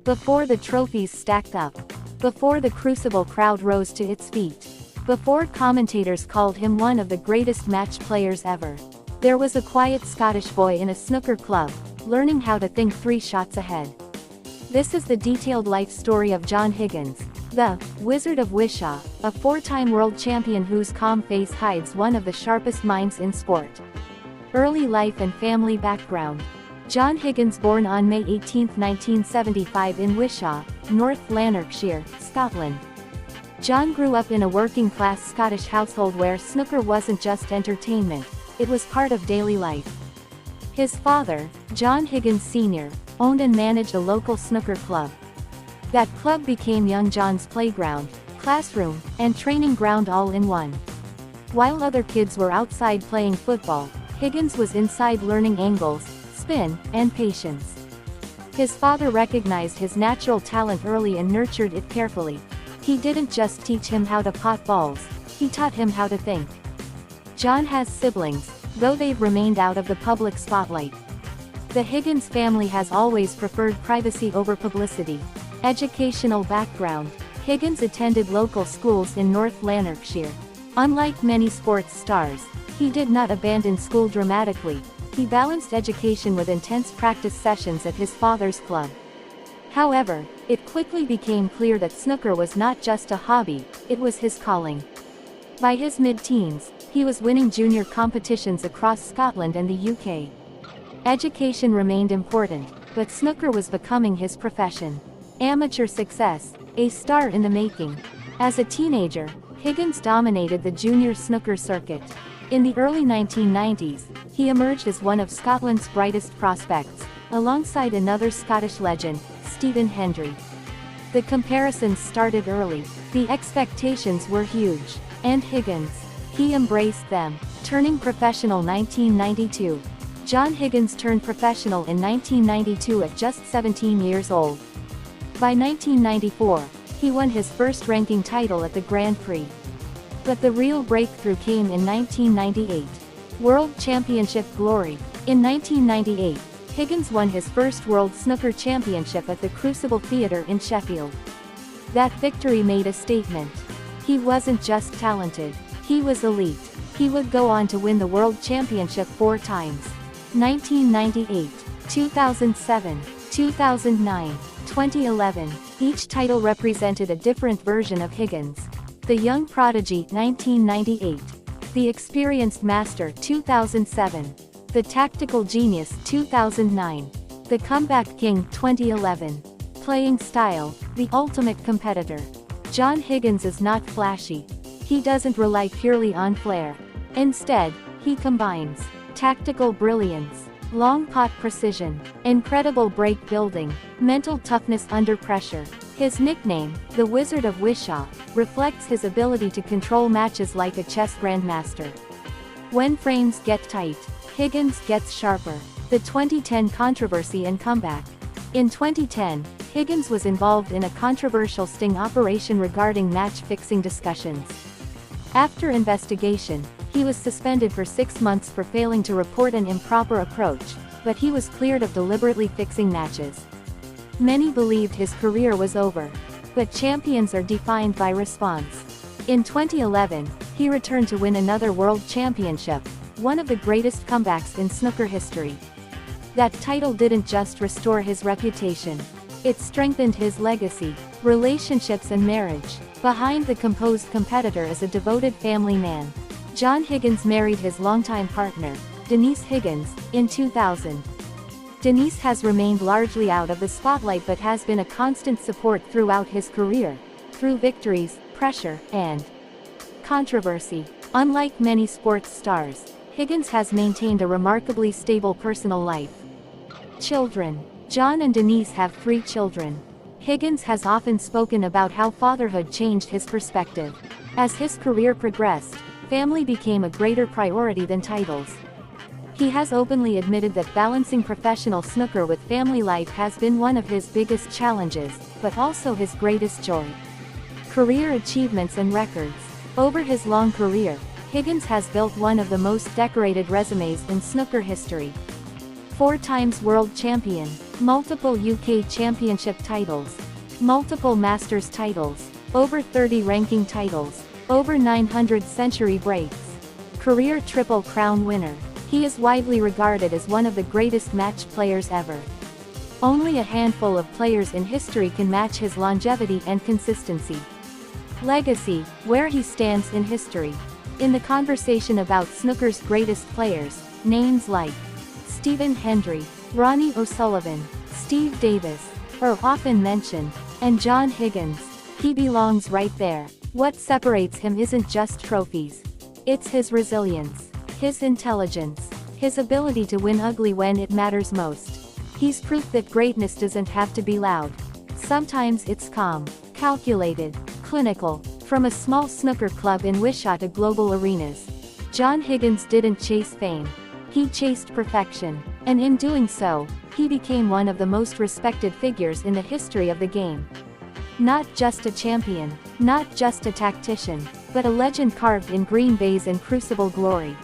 Before the trophies stacked up. Before the Crucible crowd rose to its feet. Before commentators called him one of the greatest match players ever. There was a quiet Scottish boy in a snooker club, learning how to think 3 shots ahead. This is the detailed life story of John Higgins, the Wizard of Wishaw, a 4-time world champion whose calm face hides one of the sharpest minds in sport. Early life and family background. John Higgins, born on May 18, 1975 in Wishaw, North Lanarkshire, Scotland. John grew up in a working-class Scottish household where snooker wasn't just entertainment, it was part of daily life. His father, John Higgins Sr., owned and managed a local snooker club. That club became young John's playground, classroom, and training ground all in one. While other kids were outside playing football, Higgins was inside learning angles, spin, and patience. His father recognized his natural talent early and nurtured it carefully. He didn't just teach him how to pot balls, he taught him how to think. John has siblings, though they've remained out of the public spotlight. The Higgins family has always preferred privacy over publicity. Educational background. Higgins attended local schools in North Lanarkshire. Unlike many sports stars, he did not abandon school dramatically. He balanced education with intense practice sessions at his father's club. However, it quickly became clear that snooker was not just a hobby, it was his calling. By his mid-teens, he was winning junior competitions across Scotland and the UK. Education remained important, but snooker was becoming his profession. Amateur success, a star in the making. As a teenager, Higgins dominated the junior snooker circuit. In the early 1990s, he emerged as one of Scotland's brightest prospects, alongside another Scottish legend, Stephen Hendry. The comparisons started early, the expectations were huge, and Higgins, he embraced them, turning professional 1992. John Higgins turned professional in 1992 at just 17 years old. By 1994, he won his first ranking title at the Grand Prix. But the real breakthrough came in 1998. World Championship glory. In 1998, Higgins won his first World Snooker Championship at the Crucible Theatre in Sheffield. That victory made a statement. He wasn't just talented, he was elite. He would go on to win the World Championship 4 times. 1998, 2007, 2009, 2011, each title represented a different version of Higgins. The Young Prodigy, 1998. The Experienced Master, 2007. The Tactical Genius, 2009. The Comeback King, 2011. Playing Style, the Ultimate Competitor. John Higgins is not flashy. He doesn't rely purely on flair. Instead, he combines tactical brilliance, long pot precision, incredible break building, mental toughness under pressure. His nickname, the Wizard of Wishaw, reflects his ability to control matches like a chess grandmaster. When frames get tight, Higgins gets sharper. The 2010 controversy and comeback. In 2010, Higgins was involved in a controversial sting operation regarding match-fixing discussions. After investigation, he was suspended for 6 months for failing to report an improper approach, but he was cleared of deliberately fixing matches. Many believed his career was over. But champions are defined by response. In 2011, he returned to win another world championship, one of the greatest comebacks in snooker history. That title didn't just restore his reputation. It strengthened his legacy, relationships and marriage. Behind the composed competitor is a devoted family man. John Higgins married his longtime partner, Denise Higgins, in 2000. Denise has remained largely out of the spotlight but has been a constant support throughout his career, through victories, pressure, and controversy. Unlike many sports stars, Higgins has maintained a remarkably stable personal life. Children. John and Denise have 3 children. Higgins has often spoken about how fatherhood changed his perspective. As his career progressed, family became a greater priority than titles. He has openly admitted that balancing professional snooker with family life has been one of his biggest challenges, but also his greatest joy. Career achievements and records. Over his long career, Higgins has built one of the most decorated resumes in snooker history. 4 times world champion, multiple UK Championship titles, multiple Masters titles, over 30 ranking titles, over 900 century breaks, career Triple Crown winner. He is widely regarded as one of the greatest match players ever. Only a handful of players in history can match his longevity and consistency. Legacy, where he stands in history. In the conversation about snooker's greatest players, names like Stephen Hendry, Ronnie O'Sullivan, Steve Davis are often mentioned, and John Higgins, he belongs right there. What separates him isn't just trophies. It's his resilience, his intelligence, his ability to win ugly when it matters most. He's proof that greatness doesn't have to be loud. Sometimes it's calm, calculated, clinical. From a small snooker club in Wishaw to global arenas, John Higgins didn't chase fame. He chased perfection, and in doing so, he became one of the most respected figures in the history of the game. Not just a champion, not just a tactician, but a legend carved in Green Bay's and Crucible glory.